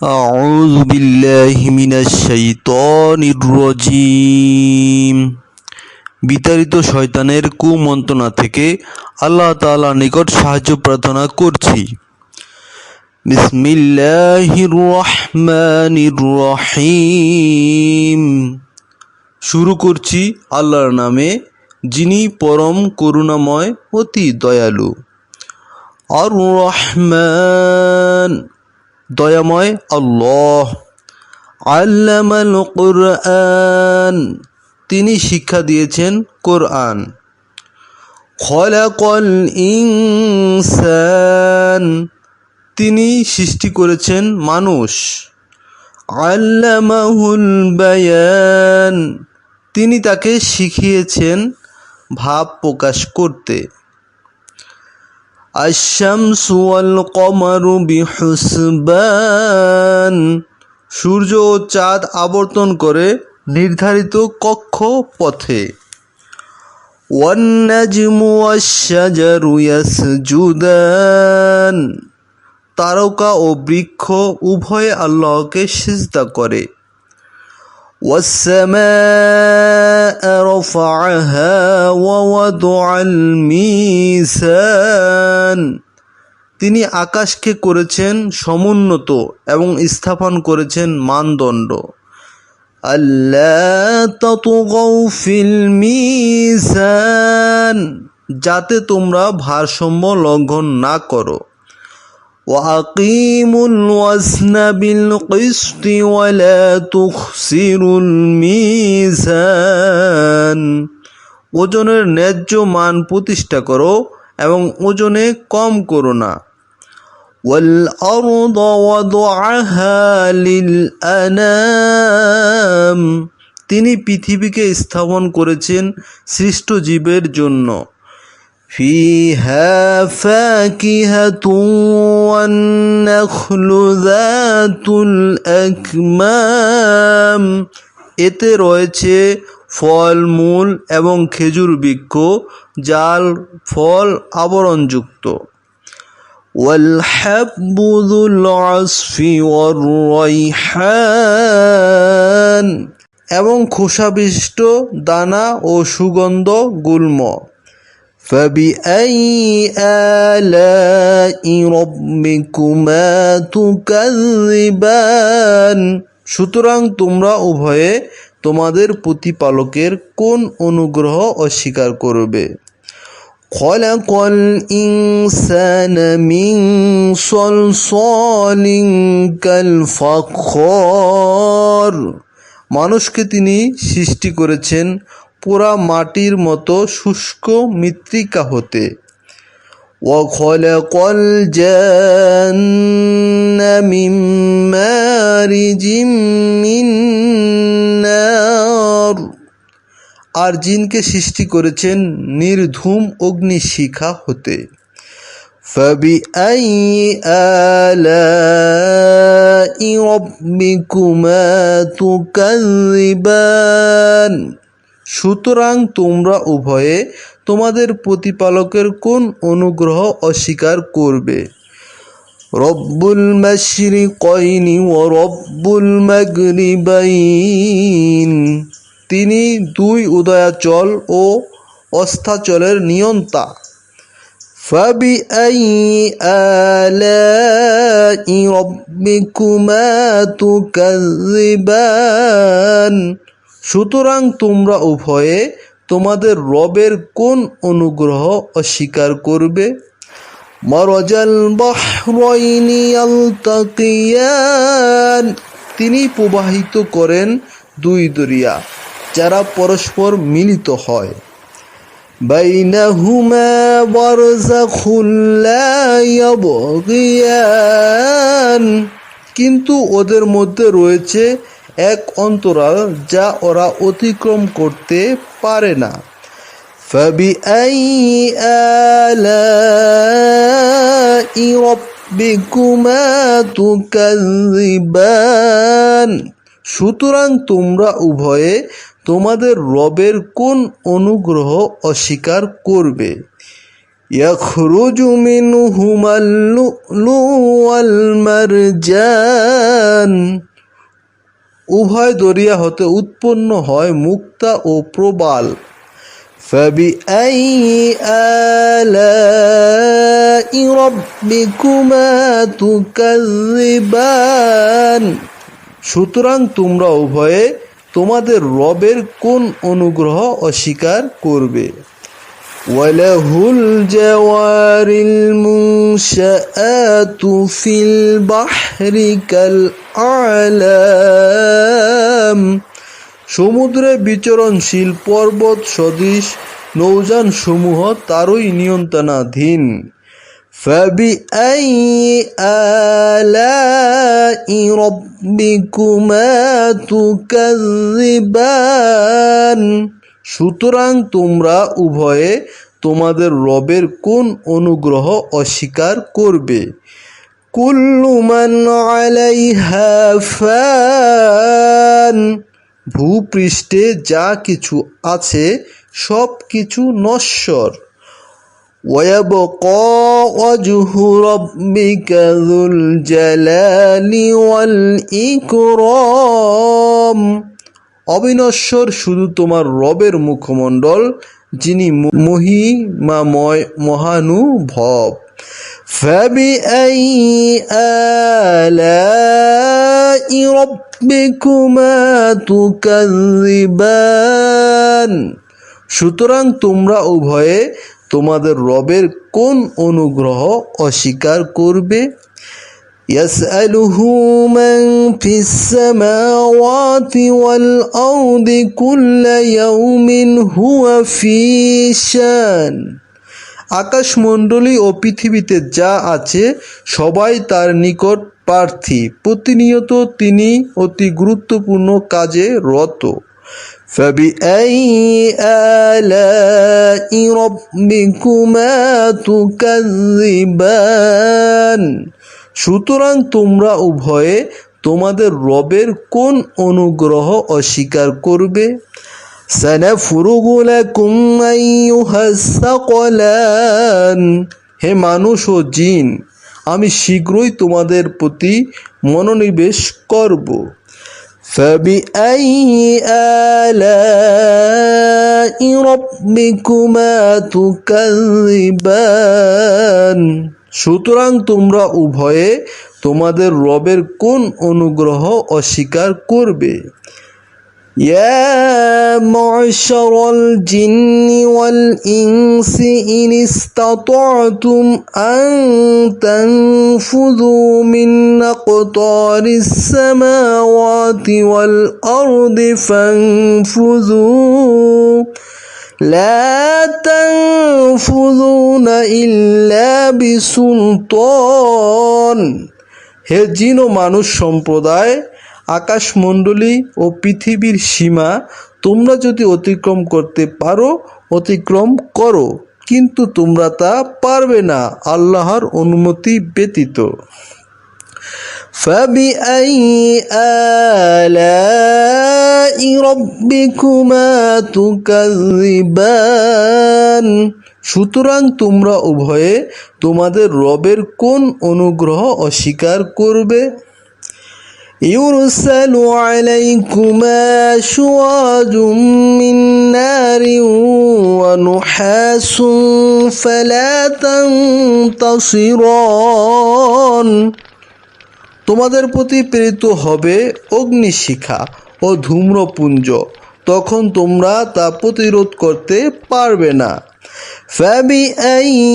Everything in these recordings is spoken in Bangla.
أعوذ بالله من الشيطان الرجيم বিতাড়িত শয়তানের কুমন্ত্রণা থেকে আল্লাহ তাআলার নিকট সাহায্য প্রার্থনা করছি। বিসমিল্লাহির রহমানির রহিম। শুরু করছি আল্লাহর নামে, যিনি পরম করুণাময়, অতি দয়ালু। আর রহমান, দয়াময় আল্লাহ। আল্লামাল কুরআন, তিনি শিক্ষা দিয়েছেন কোরআন। খলাকাল ইনসান, তিনি সৃষ্টি করেছেন মানুষ। আল্লামাহুল বায়ান, তিনি তাকে শিখিয়েছেন ভাব প্রকাশ করতে। আশ-শামসু ওয়াল কমারু বিহুসবান, সূর্য ও চাঁদ আবর্তন করে নির্ধারিত কক্ষপথে। ওয়ান নাজমু ওয়াশ-শাজারু ইয়াসজুদান, তারকা ও বৃক্ষ উভয়ে আল্লাহকে সিজদা করে। ওয়াস-সামাআ রাফা'আহা ওয়া ওয়াদা'আল মিজান, তিনি আকাশকে করেছেন সমুন্নত এবং স্থাপন করেছেন মানদণ্ড। আল্লা তাতগাউ ফিল মিজান, যাতে তোমরা ভারসাম্য লঙ্ঘন না করো। ওয়া আকিমুল ওয়াজনা বিল কিসতি ওয়া লা তুখসিরুল মিজান, ওজনের ন্যায্য মান প্রতিষ্ঠা করো এবং ওজনে কম করো না। ওয়াল আরদা ওয়াদাআহা লিল আনাম, তিনি পৃথিবীকে স্থাপন করেছেন সৃষ্ট জীবের জন্য। ফিহা ফাকিহাতুন ওয়ান নাখলু যাতুল আকমাম, এতে রয়েছে ফলমূল এবং খেজুর বৃক্ষ যার ফল আবরণযুক্ত। ওয়াল হাব্বু যুল আসফি ওয়ার রাইহান, এবং খোসাবিষ্ট দানা ও সুগন্ধ গুল্ম। ফাবিআইয়ি আলাই রাব্বিকুমা তুকাযযিবান, সুতরাং তোমরা উভয়ে তোমাদের প্রতিপালকের কোন অনুগ্রহ অস্বীকার করবে। খলাকাল ইনসানা মিন সলসালিন কাল ফাখর, মানুষকে তিনি সৃষ্টি করেছেন পোড়া মাটির মতো শুষ্ক মৃত্তিকা হতে। ওয়া খলাকাল জান্না মিন মারিজিম মিন নার, আর জিনকে সৃষ্টি করেছেন নির্ধূম অগ্নিশিখা হতে। ফাবিআইয়ি আলাই রাব্বিকুমা তুকাযযিবান, সুতরাং তোমরা উভয়ে তোমাদের প্রতিপালকের কোন অনুগ্রহ অস্বীকার করবে। রব্বুল মাশরিকাইনি ওয়া রব্বুল মাগরিবাইন, তিনি দুই উদয়াচল ও অস্তাচলের নিয়ন্তা। ফাবিআইয়ি আলাই রাব্বিকুমা তুকাযযিবান, সুতরাং তোমরা উভয়ে তোমাদের রবের কোন অনুগ্রহ অস্বীকার করবে। মারাজাল বাহরাইনি ইয়ালতাকিয়ান, তিনি প্রবাহিত করেন দুই দরিয়া যারা পরস্পর মিলিত হয়। বাইনাহুমা বারযাখুন লা ইয়াবগিয়ান, কিন্তু ওদের মধ্যে রয়েছে এক অন্তরাল যা ওরা অতিক্রম করতে পারে না। ফাবিআইয়ি আলাই রাব্বিকুমা তুকাযযিবান, সুতরাং তোমরা উভয়ে তোমাদের রবের কোন অনুগ্রহ অস্বীকার করবে। ইয়াখরুজু মিনহুমাল লুলু ওয়াল মারজান, উভয় দরিয়া হতে উৎপন্ন হয় মুক্তা ও প্রবাল। فبأي آلاء ربكما تكذبان, সুতরাং তোমরা উভয়ে তোমাদের রবের কোন অনুগ্রহ অস্বীকার করবে। ওয়ালাহুল জাওয়ারিল মুনশাআতু ফিল বাহরি কাল আ'লাম, সমুদ্রে বিচরণশীল পর্বত সদৃশ নৌযান সমূহ তারই নিয়ন্ত্রণাধীন। ফাবিআইয়ি আলাই রাব্বিকুমা তুকাযযিবান, সুতরাং তোমরা উভয়ে তোমাদের রবের কোন অনুগ্রহ অস্বীকার করবে। কুল্লু মান আলাইহা ফান, ভূপৃষ্ঠে যা কিছু আছে সব কিছু নশ্বর। ওয়ায়াবকা ওয়াজহু রাব্বিকা যুল জালালি ওয়াল ইকরাম, অবিনশ্বর শুধু তোমার রবের মুখমণ্ডল, যিনি মহিমাময় মহানুভব। ফাবিআইয়ি আলাই রাব্বিকুমা তুকাযযিবান, সুতরাং তোমরা উভয়ে তোমাদের রবের কোন অনুগ্রহ অস্বীকার করবে। ইয়াসআলুহু মান ফিস সামাওয়াতি ওয়াল আরদি কুল্লা ইয়াউমিন হুয়া ফি শান, আকাশমণ্ডলী ও পৃথিবীতে যা আছে সবাই তার নিকট প্রার্থী, প্রতিনিয়ত তিনি অতি গুরুত্বপূর্ণ কাজে রত। ফাবিআইয়ি আলাই রাব্বিকুমা তুকাযযিবান, সুতরাং তোমরা উভয়ে তোমাদের রবের কোন অনুগ্রহ অস্বীকার করবে। সানাফরুগু লাকুম আইয়ুহাস সাকলান, হে মানুষ ও জিন, আমি শীঘ্রই তোমাদের প্রতি মনোনিবেশ করব। ফাবিআইয়ি আলাই রাব্বিকুমা তুকাযযিবান, সুতরাং তোমরা উভয়ে তোমাদের রবের কোন অনুগ্রহ অস্বীকার করবে। ইয়া মা'শারাল জিন্নি ওয়াল ইনসি ইন ইসতাতা'তুম আন তানফুযু মিন আকতারিস সামাওয়াতি ওয়াল আরদি ফানফুযু লা তানফুযুনা ইল্লা বিসুলতান, হে জিন ও মানুষ সম্প্রদায়, আকাশমণ্ডলী ও পৃথিবীর সীমা তোমরা যদি অতিক্রম করতে পারো অতিক্রম করো, কিন্তু তোমরা তা পারবে না আল্লাহর অনুমতি ব্যতীত। ফাবিআইয়ি আলাই রাব্বিকুমা তুকাযযিবান, সুতরাং তোমরা উভয়ে তোমাদের রবের কোন অনুগ্রহ অস্বীকার করবে। ইউরসালু আলাইকুমা শুওয়াজুম মিন নারিন ওয়া নুহাসুন ফালা তানতাসিরান, তোমাদের প্রতি প্রেরিত হবে অগ্নিশিখা ও ধূম্রপুঞ্জ, তখন তোমরা তা প্রতিরোধ করতে পারবে না। ফাবিআইয়ি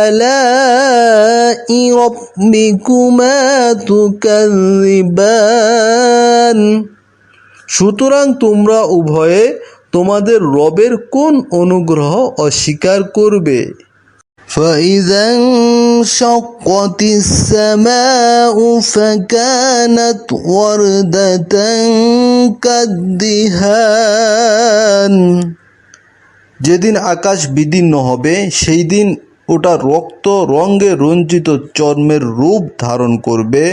আলাই রাব্বিকুমা তুকাযযিবান, সুতরাং তোমরা উভয়ে তোমাদের রবের কোন অনুগ্রহ অস্বীকার করবে। فإذا انشقت السماء فكانت وردة كالدهان, যেদিন আকাশ বিদীর্ণ হবে সেই দিন ওটা রক্ত রঙে রঞ্জিত চর্মের রূপ ধারণ করবে।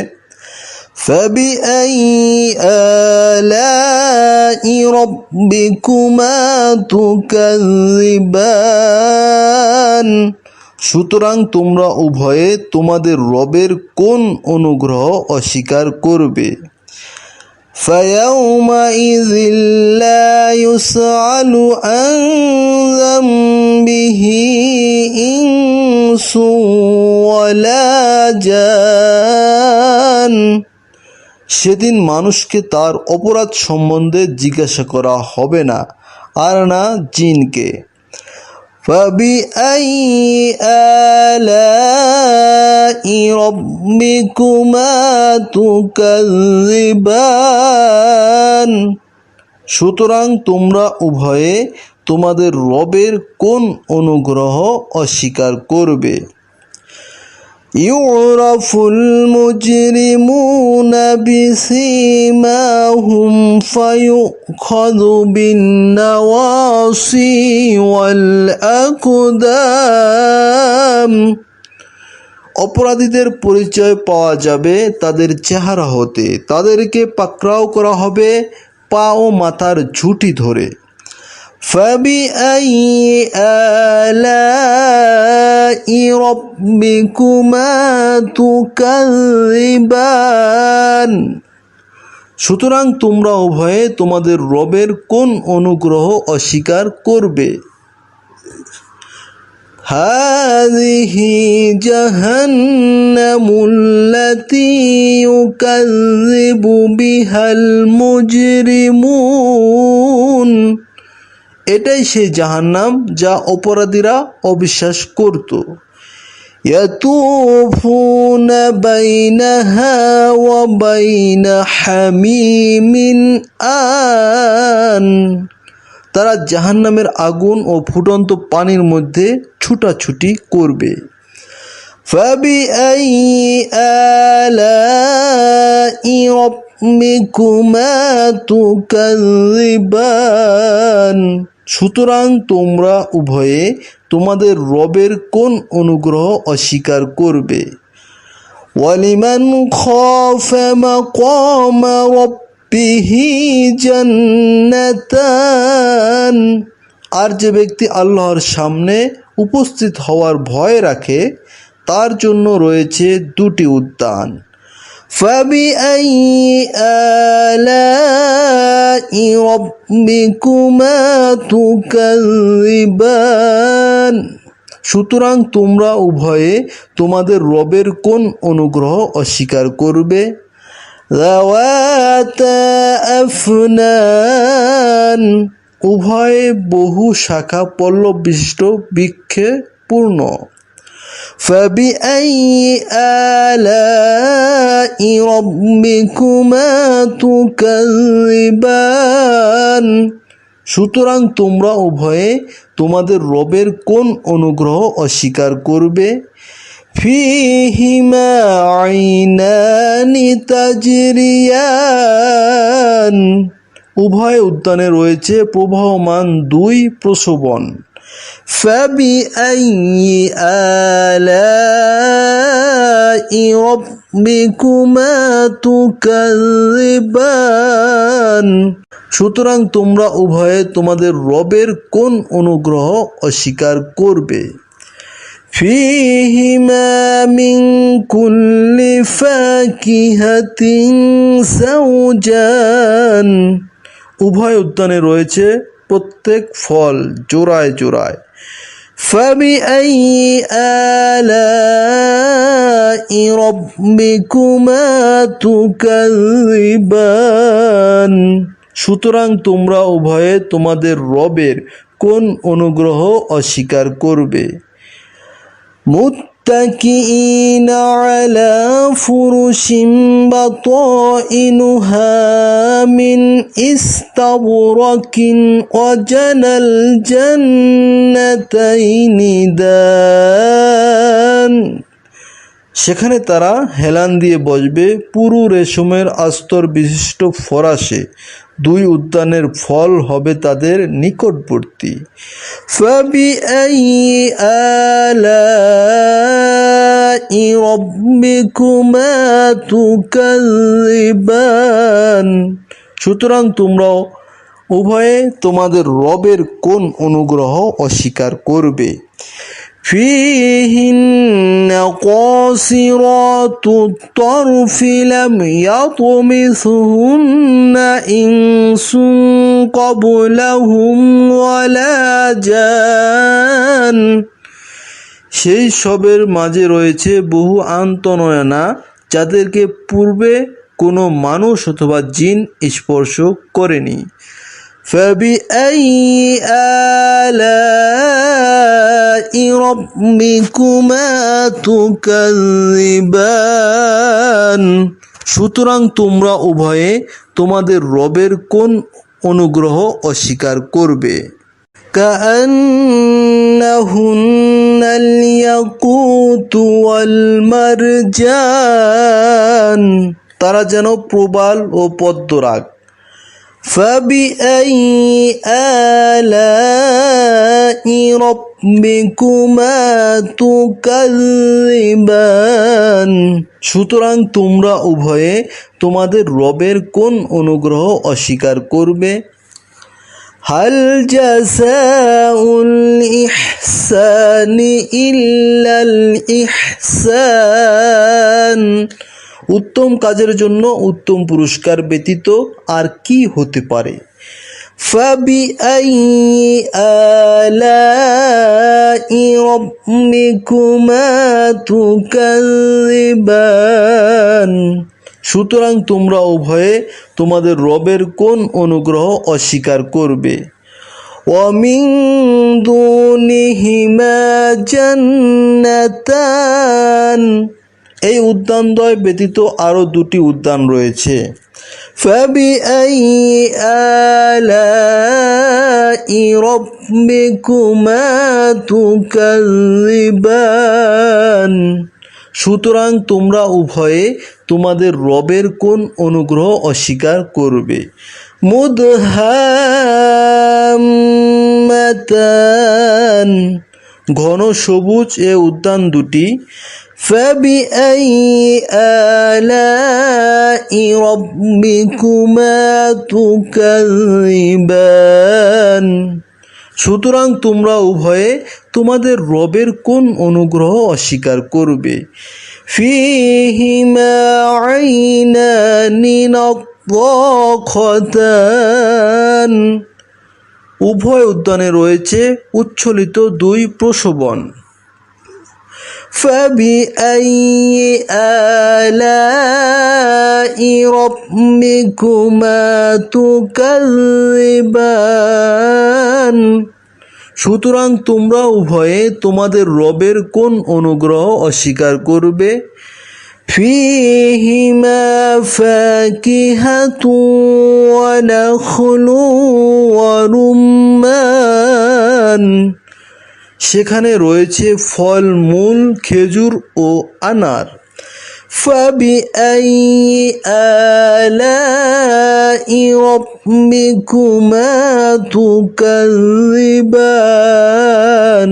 فبأي آلاء ربكما تكذبان সুতরাং তোমরা উভয়ে তোমাদের রবের কোন অনুগ্রহ অস্বীকার করবে فيومئذ لا يسأل عن ذنبه إنس ولا جان সেদিন মানুষকে তার অপরাধ সম্বন্ধে জিজ্ঞাসা করা হবে না আর না জিনকে فبأي آلاء ربكما تكذبان সুতরাং তোমরা উভয়ে তোমাদের রবের কোন অনুগ্রহ অস্বীকার করবে يعرف المجرمون بسيماهم فيؤخذ بالنواصي والأقدام অপরাধীদের পরিচয় পাওয়া যাবে তাদের চেহারা হতে তাদেরকে পাকড়াও করা হবে পা ও মাথার ঝুঁটি ধরে فبأي آلاء ربكما تكذبان সুতরাং তোমরা উভয়ে তোমাদের রবের কোন অনুগ্রহ অস্বীকার করবে هذه جهنم التي يكذب بها المجرمون এটাই সেই জাহান্নাম যা অপরাধীরা অবিশ্বাস করত ইয়াতুফুনা বাইনাহা ওয়া বাইনা হামিমিন আন তারা জাহান্নামের আগুন ও ফুটন্ত পানির মধ্যে ছুটাছুটি করবে ফাবিআই আলাই রাব্বিকুমা তুকাযিবান সুতরাং তোমরা উভয়ে তোমাদের রবের কোন অনুগ্রহ অস্বীকার করবে ওয়ালিমান খাফা মাকামা রাব্বিহি জান্নাতান আর যে ব্যক্তি আল্লাহর সামনে উপস্থিত হওয়ার ভয় রাখে তার জন্য রয়েছে দুটি উদ্যান فبأي آلاء ربكما تكذبان সুতরাং তোমরা উভয়ে তোমাদের রবের কোন অনুগ্রহ অস্বীকার করবে যাওয়াতা আফনান উভয়ে বহু শাখা পল্লব বিশিষ্ট বৃক্ষে পূর্ণ فبأي آلاء ربكما تكذبان সুতরাং তোমরা উভয়ে তোমাদের রবের কোন অনুগ্রহ অস্বীকার করবে ফিহিমা আইনানি তাজরিয়ান উভয় উদ্যানে রয়েছে প্রবাহমান দুই প্রসবন فبأي آلاء ربكما تكذبان সুতরাং তোমরা উভয়ে তোমাদের রবের কোন অনুগ্রহ অস্বীকার করবে ফিহিমা মিন কুল্লি ফাকিহাতিন যাওজান উভয় উদ্যানে রয়েছে প্রত্যেক ফল জোড়ায় জোড়ায় فبأي آلاء ربكما تكذبان সুতরাং তোমরা উভয়ে তোমাদের রবের কোন অনুগ্রহ অস্বীকার করবে متكئين على فرش بطائنها من استبرق وجنى الجنتين دان সেখানে তারা হেলান দিয়ে বসবে পুরু রেশমের আস্তর বিশিষ্ট ফরাসে দুই উদ্যানের ফল হবে তাদের নিকটবর্তী فبأي آلاء ربكما تكذبان সুতরাং তোমরা উভয়ে তোমাদের রবের কোন অনুগ্রহ অস্বীকার করবে فيهن قاصرات الطرف لم يطمثهن إنس قبلهم ولا جان সেই সবের মাঝে রয়েছে বহু আন্তঃনয়না যাদেরকে পূর্বে কোনো মানুষ অথবা জিন স্পর্শ করেনি فبأي آلاء ربكما تكذبان সুতরাং তোমরা উভয়ে তোমাদের রবের কোন অনুগ্রহ অস্বীকার করবে كأنهن الياقوت والمرجان তারা যেন প্রবাল ও পদ্মরাগ فبأي آلاء ربكما تكذبان সুতরাং তোমরা উভয়ে তোমাদের রবের কোন অনুগ্রহ অস্বীকার করবে হাল জাযাউল ইহসানি ইল্লাল ইহসান উত্তম কাজের জন্য উত্তম পুরস্কার ব্যতীত আর কি হতে পারে ফাবিআইয়ি আলাই রাব্বিকুমা তুকাযিবান সুতরাং তোমরা উভয়ে তোমাদের রবের কোন অনুগ্রহ অস্বীকার করবে ওয়া মিন দুনিহিমা জান্নাতান এই উদ্যানদ্বয় ব্যতীত আরও দুটি উদ্যান রয়েছে ফাবিআইয়ি আলাই রাব্বিকুমা তুকাযিবান সুতরাং তোমরা উভয়ে তোমাদের রবের কোন অনুগ্রহ অস্বীকার করবে মুদহাম্মাতান ঘন সবুজ এ উদ্যান দুটি فبأي آلاء ربكما تكذبان সুতরাং তোমরা উভয়ে তোমাদের রবের কোন অনুগ্রহ অস্বীকার করবে ফিহিমা আইনানি নাদ্দাখাতান উভয় উদ্যানে রয়েছে উচ্ছলিত দুই প্রসবন فبأي آلاء ربكما تكذبان সুতরাং তোমরা উভয়ে তোমাদের রবের কোন অনুগ্রহ অস্বীকার করবে ফিহিমা ফাকিহাতু ওয়া নাখলু ওয়া রুম্মান সেখানে রয়েছে ফল মূল খেজুর ও আনার ফাবিআইয়ি আলাই রাব্বিকুমা তুকাযিবান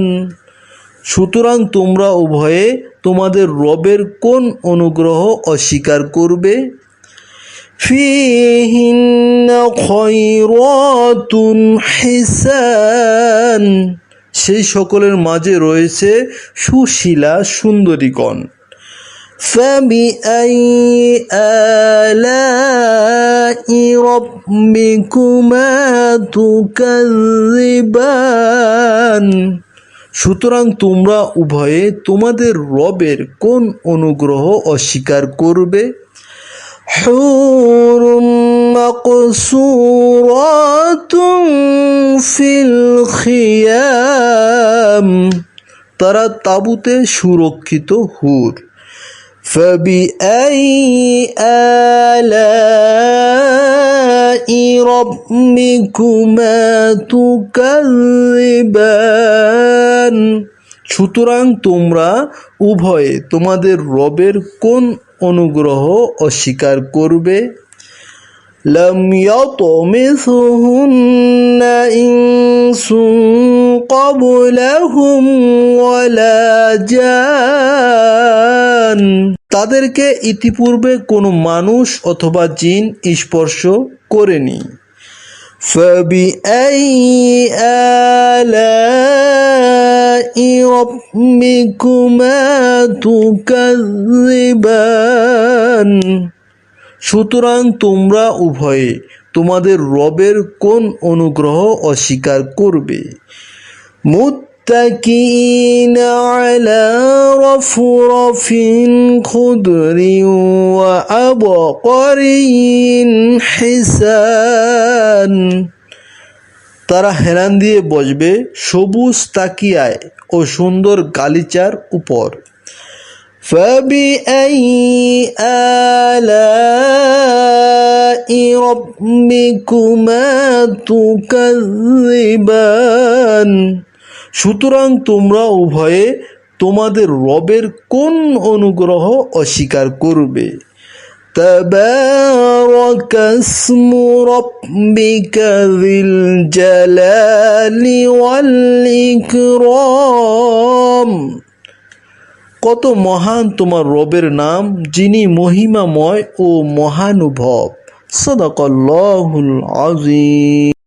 সুতরাং তোমরা উভয়ে তোমাদের রবের কোন অনুগ্রহ অস্বীকার করবে ফিহিন্না খায়রাতুন হিসান সেই সকলের মাঝে রয়েছে সুশীলা সুন্দরীগণ ফাবিআইয়ি আলাই রাব্বিকুমা তুকাযিবান সুতরাং তোমরা উভয়ে তোমাদের রবের কোন অনুগ্রহ অস্বীকার করবে হুরুম মাকসুরাতুন ফিল খিয়াম তারা তাঁবুতে সুরক্ষিত হুর ফাবিআইয়ি আলাই রাব্বিকুমা তুকাযিবান সুতরাং তোমরা উভয়ে তোমাদের রবের কোন অনুগ্রহ অস্বীকার করবে لم يطمثهن إنس قبلهم ولا جان। তাদেরকে ইতিপূর্বে কোনো মানুষ অথবা জিন স্পর্শ করেনি। فبأي آلاء ربكما تكذبان। সুতরাং তোমরা উভয়ে তোমাদের রবের কোন অনুগ্রহ অস্বীকার করবে? মুত্তাকিনা আলা রাফরাফিন খুদরিন ওয়া আবকারিন হিসান। তারা হেলান দিয়ে বসবে সবুজ তাকিয়ায় ও সুন্দর গালিচার উপর। فبأي آلاء ربكما تكذبان। সুতরাং তোমরা উভয়ে তোমাদের রবের কোন অনুগ্রহ অস্বীকার করবে? تبارك اسم ربك ذي الجلال والإكرام। কত মহান তোমার রবের নাম, যিনি মহিমাময় ও মহানুভব। সাদাকাল্লাহুল আযীম।